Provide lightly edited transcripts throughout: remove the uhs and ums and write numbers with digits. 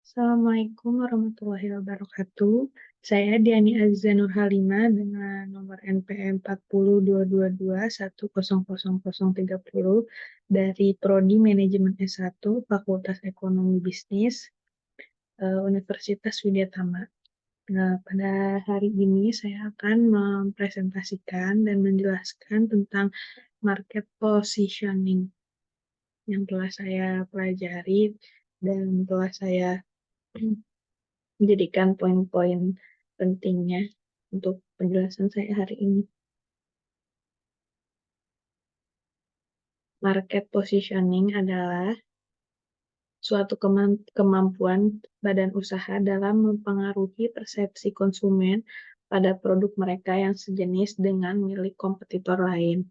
Assalamualaikum warahmatullahi wabarakatuh. Saya Diani Aziza Nurhalimah dengan nomor NPM 4022210030 dari Prodi Manajemen S1 Fakultas Ekonomi Bisnis Universitas Widyatama. Nah, pada hari ini saya akan mempresentasikan dan menjelaskan tentang market positioning yang telah saya pelajari dan telah saya menjadikan poin-poin pentingnya untuk penjelasan saya hari ini. Market positioning adalah suatu kemampuan badan usaha dalam mempengaruhi persepsi konsumen pada produk mereka yang sejenis dengan milik kompetitor lain.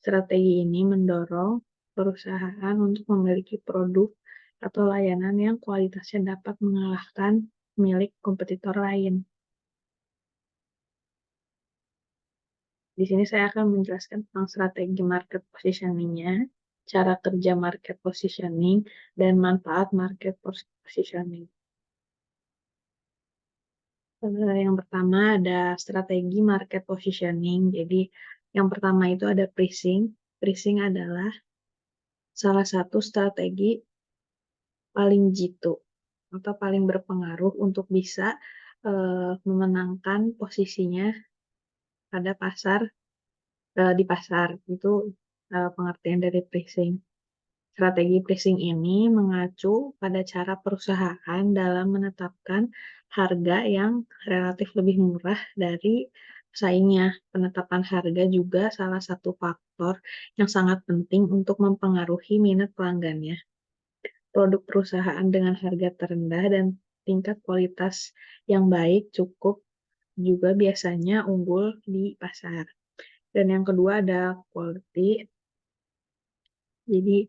Strategi ini mendorong perusahaan untuk memiliki produk atau layanan yang kualitasnya dapat mengalahkan milik kompetitor lain. Di sini saya akan menjelaskan tentang strategi market positioning-nya, cara kerja market positioning, dan manfaat market positioning. Yang pertama ada strategi market positioning. Jadi yang pertama itu ada pricing. Pricing adalah salah satu strategi paling jitu atau paling berpengaruh untuk bisa memenangkan posisinya pada pasar di pasar. Itu pengertian dari pricing. Strategi pricing ini mengacu pada cara perusahaan dalam menetapkan harga yang relatif lebih murah dari pesaingnya. Penetapan harga juga salah satu faktor yang sangat penting untuk mempengaruhi minat pelanggannya. Produk perusahaan dengan harga terendah dan tingkat kualitas yang baik cukup juga biasanya unggul di pasar. Dan yang kedua ada quality. Jadi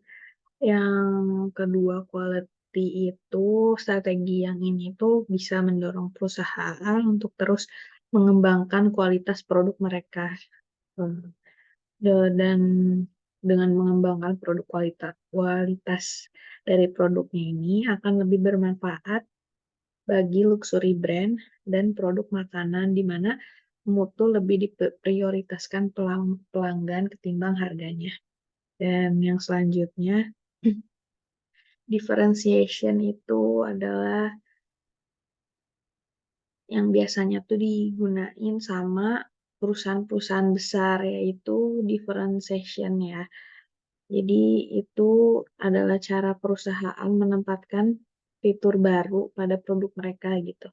yang kedua, quality itu strategi yang ini tuh bisa mendorong perusahaan untuk terus mengembangkan kualitas produk mereka. Dan dengan mengembangkan produk kualitas dari produknya ini akan lebih bermanfaat bagi luxury brand dan produk makanan di mana mutu lebih diprioritaskan pelanggan ketimbang harganya. Dan yang selanjutnya, differentiation itu adalah yang biasanya tuh digunain sama perusahaan-perusahaan besar, yaitu differentiation ya. Jadi itu adalah cara perusahaan menempatkan fitur baru pada produk mereka gitu.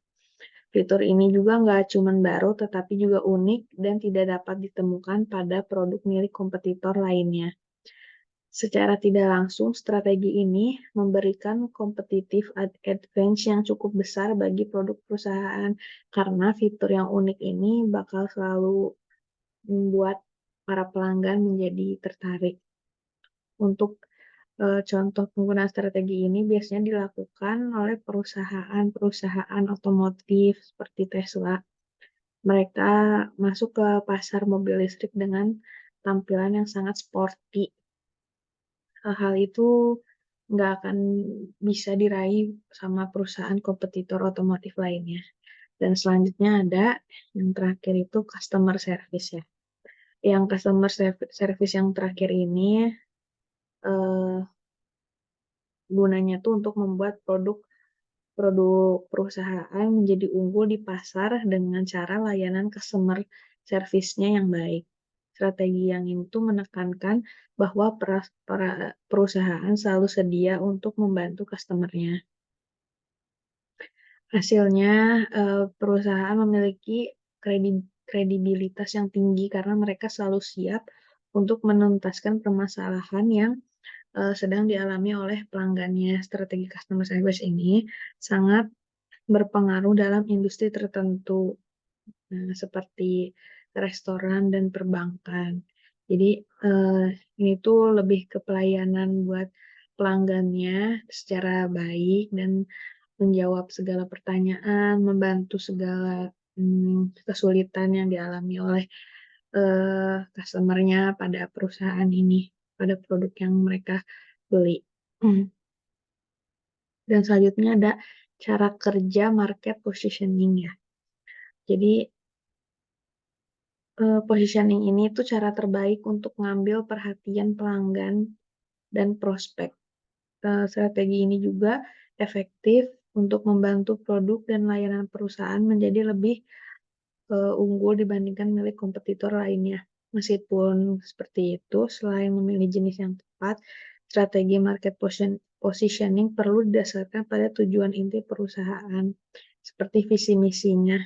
Fitur ini juga nggak cuma baru, tetapi juga unik dan tidak dapat ditemukan pada produk milik kompetitor lainnya. Secara tidak langsung, strategi ini memberikan competitive advantage yang cukup besar bagi produk perusahaan karena fitur yang unik ini bakal selalu membuat para pelanggan menjadi tertarik. Untuk contoh penggunaan strategi ini biasanya dilakukan oleh perusahaan-perusahaan otomotif seperti Tesla. Mereka masuk ke pasar mobil listrik dengan tampilan yang sangat sporty. Hal itu nggak akan bisa diraih sama perusahaan kompetitor otomotif lainnya. Dan selanjutnya ada yang terakhir itu customer service ya. Yang customer service yang terakhir ini eh, gunanya tuh untuk membuat produk produk perusahaan menjadi unggul di pasar dengan cara layanan customer service-nya yang baik. Strategi yang itu menekankan bahwa perusahaan selalu sedia untuk membantu customer-nya. Hasilnya, perusahaan memiliki kredibilitas yang tinggi karena mereka selalu siap untuk menuntaskan permasalahan yang sedang dialami oleh pelanggannya. Strategi customer service ini sangat berpengaruh dalam industri tertentu, seperti restoran dan perbankan. Jadi ini tuh lebih ke pelayanan buat pelanggannya secara baik dan menjawab segala pertanyaan, membantu segala kesulitan yang dialami oleh customer-nya pada perusahaan ini, pada produk yang mereka beli. Dan selanjutnya ada cara kerja market positioning ya. Jadi, positioning ini tuh cara terbaik untuk mengambil perhatian pelanggan dan prospek. Strategi ini juga efektif untuk membantu produk dan layanan perusahaan menjadi lebih unggul dibandingkan milik kompetitor lainnya. Meskipun seperti itu, selain memilih jenis yang tepat, strategi market positioning perlu didasarkan pada tujuan inti perusahaan, seperti visi misinya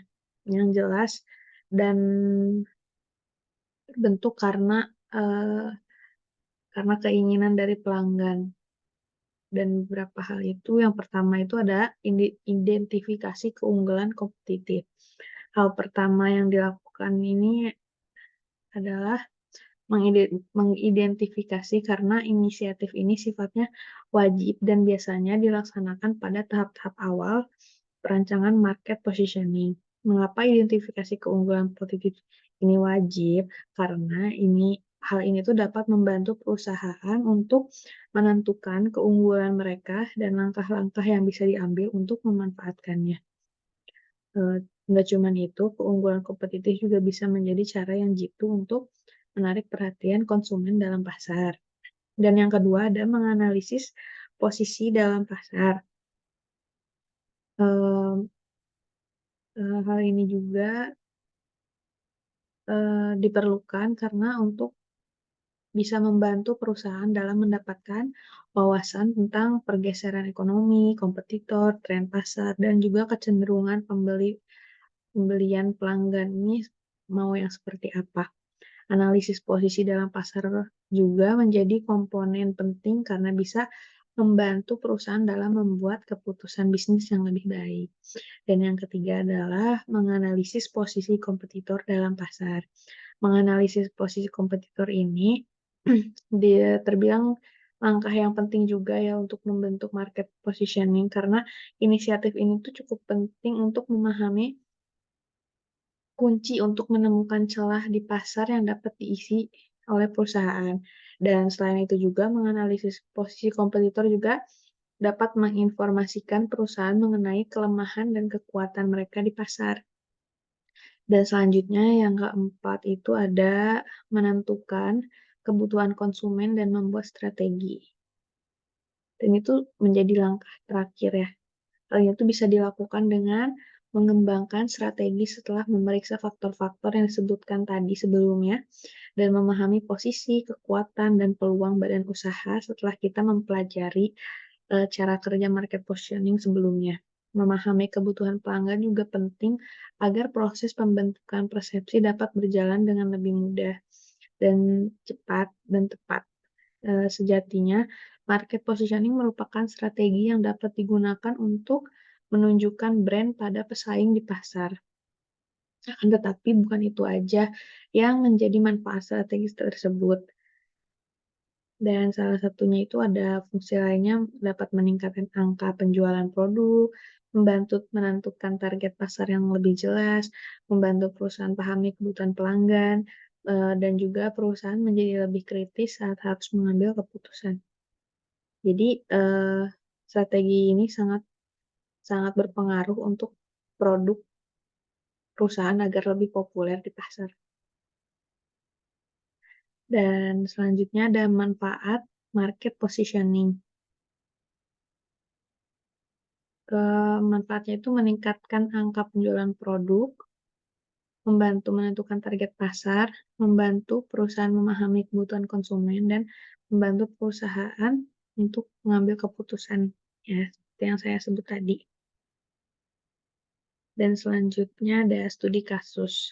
yang jelas dan terbentuk karena keinginan dari pelanggan. Dan beberapa hal itu, yang pertama itu ada identifikasi keunggulan kompetitif. Hal pertama yang dilakukan ini adalah mengidentifikasi karena inisiatif ini sifatnya wajib dan biasanya dilaksanakan pada tahap-tahap awal perancangan market positioning. Mengapa identifikasi keunggulan kompetitif ini wajib? Karena hal ini tuh dapat membantu perusahaan untuk menentukan keunggulan mereka dan langkah-langkah yang bisa diambil untuk memanfaatkannya. Nggak cuman itu, keunggulan kompetitif juga bisa menjadi cara yang jitu untuk menarik perhatian konsumen dalam pasar. Dan yang kedua ada menganalisis posisi dalam pasar. Hal ini juga diperlukan karena untuk bisa membantu perusahaan dalam mendapatkan wawasan tentang pergeseran ekonomi, kompetitor, tren pasar, dan juga kecenderungan pembelian pelanggan ini mau yang seperti apa. Analisis posisi dalam pasar juga menjadi komponen penting karena bisa membantu perusahaan dalam membuat keputusan bisnis yang lebih baik. Dan yang ketiga adalah menganalisis posisi kompetitor dalam pasar. Menganalisis posisi kompetitor ini dia terbilang langkah yang penting juga ya untuk membentuk market positioning karena inisiatif ini tuh cukup penting untuk memahami kunci untuk menemukan celah di pasar yang dapat diisi oleh perusahaan. Dan selain itu juga menganalisis posisi kompetitor juga dapat menginformasikan perusahaan mengenai kelemahan dan kekuatan mereka di pasar. Dan selanjutnya yang keempat itu ada menentukan kebutuhan konsumen dan membuat strategi. Dan itu menjadi langkah terakhir ya. Hal itu bisa dilakukan dengan mengembangkan strategi setelah memeriksa faktor-faktor yang disebutkan tadi sebelumnya dan memahami posisi, kekuatan, dan peluang badan usaha setelah kita mempelajari cara kerja market positioning sebelumnya. Memahami kebutuhan pelanggan juga penting agar proses pembentukan persepsi dapat berjalan dengan lebih mudah dan cepat dan tepat. Sejatinya, market positioning merupakan strategi yang dapat digunakan untuk menunjukkan brand pada pesaing di pasar. Akan tetapi bukan itu aja yang menjadi manfaat strategis tersebut. Dan salah satunya itu ada fungsi lainnya dapat meningkatkan angka penjualan produk, membantu menentukan target pasar yang lebih jelas, membantu perusahaan pahami kebutuhan pelanggan, dan juga perusahaan menjadi lebih kritis saat harus mengambil keputusan. Jadi, strategi ini sangat sangat berpengaruh untuk produk perusahaan agar lebih populer di pasar. Dan selanjutnya ada manfaat market positioning. Manfaatnya itu meningkatkan angka penjualan produk, membantu menentukan target pasar, membantu perusahaan memahami kebutuhan konsumen, dan membantu perusahaan untuk mengambil keputusan, ya, seperti yang saya sebut tadi. Dan selanjutnya ada studi kasus.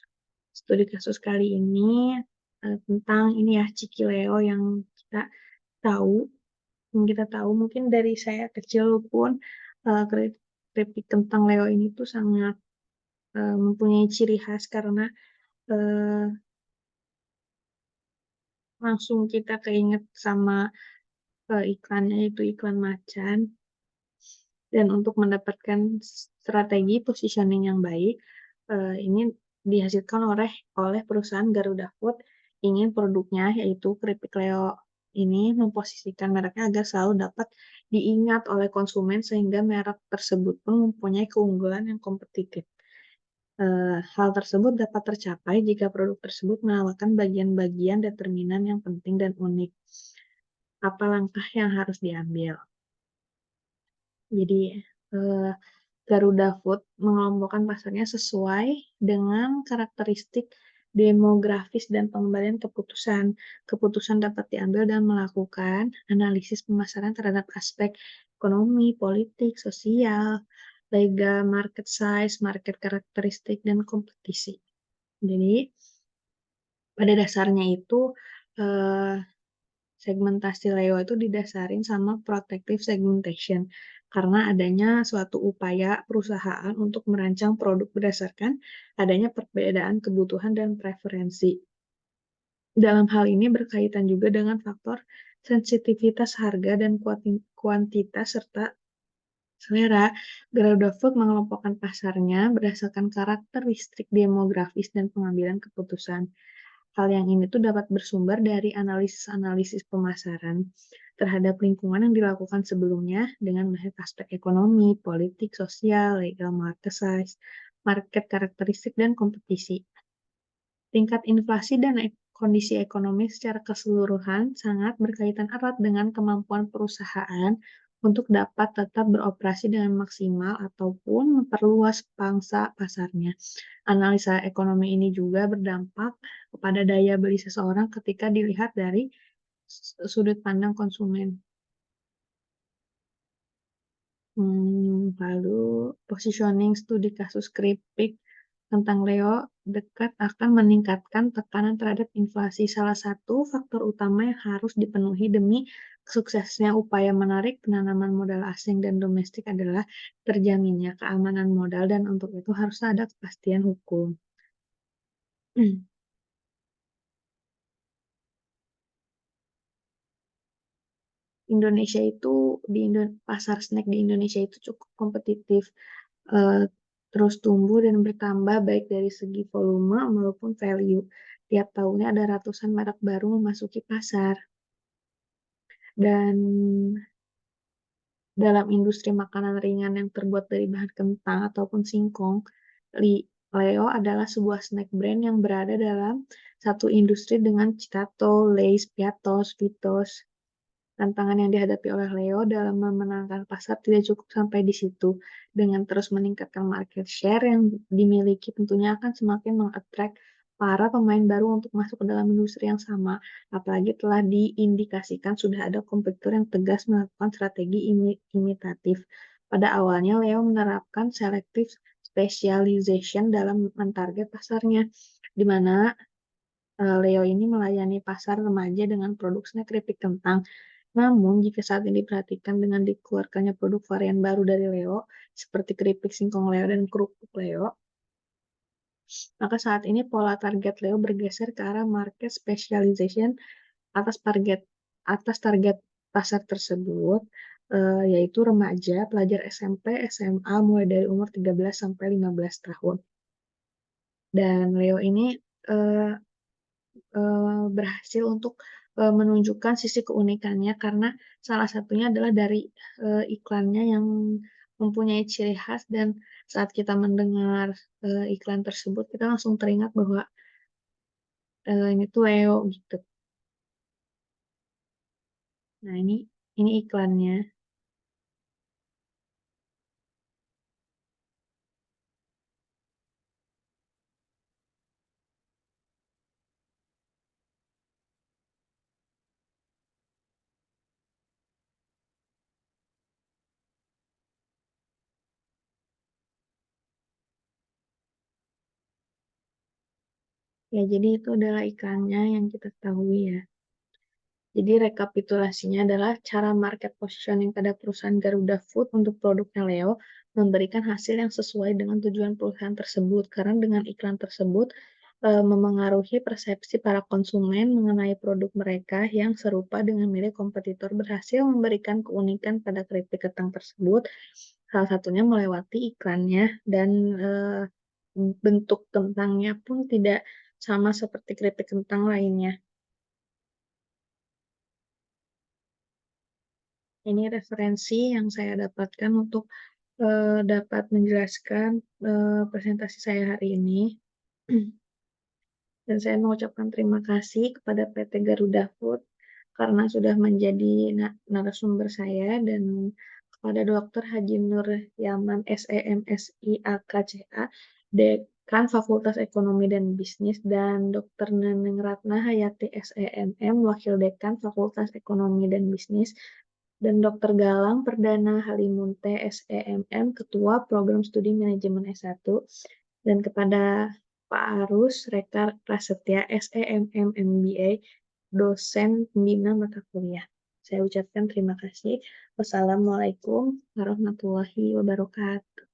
Studi kasus kali ini tentang ini ya Cikileo kita tahu, yang kita tahu mungkin dari saya kecil pun keripik kentang Leo ini tuh sangat mempunyai ciri khas karena uh, langsung kita keinget sama iklannya itu iklan macan. Dan untuk mendapatkan strategi positioning yang baik, ini dihasilkan oleh perusahaan Garuda Food ingin produknya yaitu keripik Leo ini memposisikan mereknya agar selalu dapat diingat oleh konsumen sehingga merek tersebut pun mempunyai keunggulan yang kompetitif. Hal tersebut dapat tercapai jika produk tersebut menawarkan bagian-bagian determinan yang penting dan unik. Apa langkah yang harus diambil? Jadi, eee, Garuda Food mengelompokkan pasarnya sesuai dengan karakteristik demografis dan pengembangan keputusan. Keputusan dapat diambil dan melakukan analisis pemasaran terhadap aspek ekonomi, politik, sosial, legal, market size, market karakteristik, dan kompetisi. Jadi, pada dasarnya itu, eee segmentasi Leo itu didasarin sama protective segmentation, karena adanya suatu upaya perusahaan untuk merancang produk berdasarkan adanya perbedaan kebutuhan dan preferensi. Dalam hal ini berkaitan juga dengan faktor sensitivitas harga dan kuantitas serta selera. Garuda Food mengelompokkan pasarnya berdasarkan karakteristik demografis dan pengambilan keputusan. Hal yang ini tuh dapat bersumber dari analisis-analisis pemasaran terhadap lingkungan yang dilakukan sebelumnya dengan melihat aspek ekonomi, politik, sosial, legal, market size, market karakteristik, dan kompetisi. Tingkat inflasi dan kondisi ekonomi secara keseluruhan sangat berkaitan erat dengan kemampuan perusahaan untuk dapat tetap beroperasi dengan maksimal ataupun memperluas pangsa pasarnya. Analisa ekonomi ini juga berdampak kepada daya beli seseorang ketika dilihat dari sudut pandang konsumen. Lalu positioning studi kasus keripik tentang Leo dekat akan meningkatkan tekanan terhadap inflasi. Salah satu faktor utama yang harus dipenuhi demi suksesnya upaya menarik penanaman modal asing dan domestik adalah terjaminnya keamanan modal dan untuk itu harus ada kepastian hukum. Indonesia itu pasar snack di Indonesia itu cukup kompetitif, eee, terus tumbuh dan bertambah baik dari segi volume maupun value. Tiap tahunnya ada ratusan merek baru memasuki pasar. Dan dalam industri makanan ringan yang terbuat dari bahan kentang ataupun singkong, Leo adalah sebuah snack brand yang berada dalam satu industri dengan Citato, Lay's, Piatos, Vitos. Tantangan yang dihadapi oleh Leo dalam memenangkan pasar tidak cukup sampai di situ. Dengan terus meningkatkan market share yang dimiliki tentunya akan semakin para pemain baru untuk masuk ke dalam industri yang sama. Apalagi telah diindikasikan sudah ada kompetitor yang tegas melakukan strategi imitatif. Pada awalnya Leo menerapkan selective specialization dalam mentarget pasarnya, di mana Leo ini melayani pasar remaja dengan produk snack keripik kentang. Namun, jika saat ini diperhatikan dengan dikeluarkannya produk varian baru dari Leo, seperti keripik singkong Leo dan kerupuk Leo, maka saat ini pola target Leo bergeser ke arah market specialization atas target pasar tersebut, yaitu remaja, pelajar SMP, SMA, mulai dari umur 13 sampai 15 tahun. Dan Leo ini eee berhasil untuk, menunjukkan sisi keunikannya karena salah satunya adalah dari, iklannya yang mempunyai ciri khas dan saat kita mendengar, iklan tersebut kita langsung teringat bahwa, ini tuh Leo gitu. Nah ini iklannya. Ya jadi itu adalah iklannya yang kita ketahui ya. Jadi rekapitulasinya adalah cara market positioning pada perusahaan Garuda Food untuk produknya Leo memberikan hasil yang sesuai dengan tujuan perusahaan tersebut. Karena dengan iklan tersebut memengaruhi persepsi para konsumen mengenai produk mereka yang serupa dengan milik kompetitor berhasil memberikan keunikan pada keripik kentang tersebut. Salah satunya melewati iklannya dan bentuk kentangnya pun tidak sama seperti keripik kentang lainnya. Ini referensi yang saya dapatkan untuk, dapat menjelaskan, presentasi saya hari ini. Dan saya mengucapkan terima kasih kepada PT Garuda Food karena sudah menjadi narasumber saya dan kepada Dr. Haji Nur Yaman SEMSI AKCA, Dekan Fakultas Ekonomi dan Bisnis, dan Dr. Neneng Ratna Hayati SEMM, Wakil Dekan Fakultas Ekonomi dan Bisnis, dan Dr. Galang Perdana Halimunte SEMM, Ketua Program Studi Manajemen S1, dan kepada Pak Arus Rekar Prasetya SEMM MBA, dosen pembina mata kuliah. Saya ucapkan terima kasih. Wassalamualaikum warahmatullahi wabarakatuh.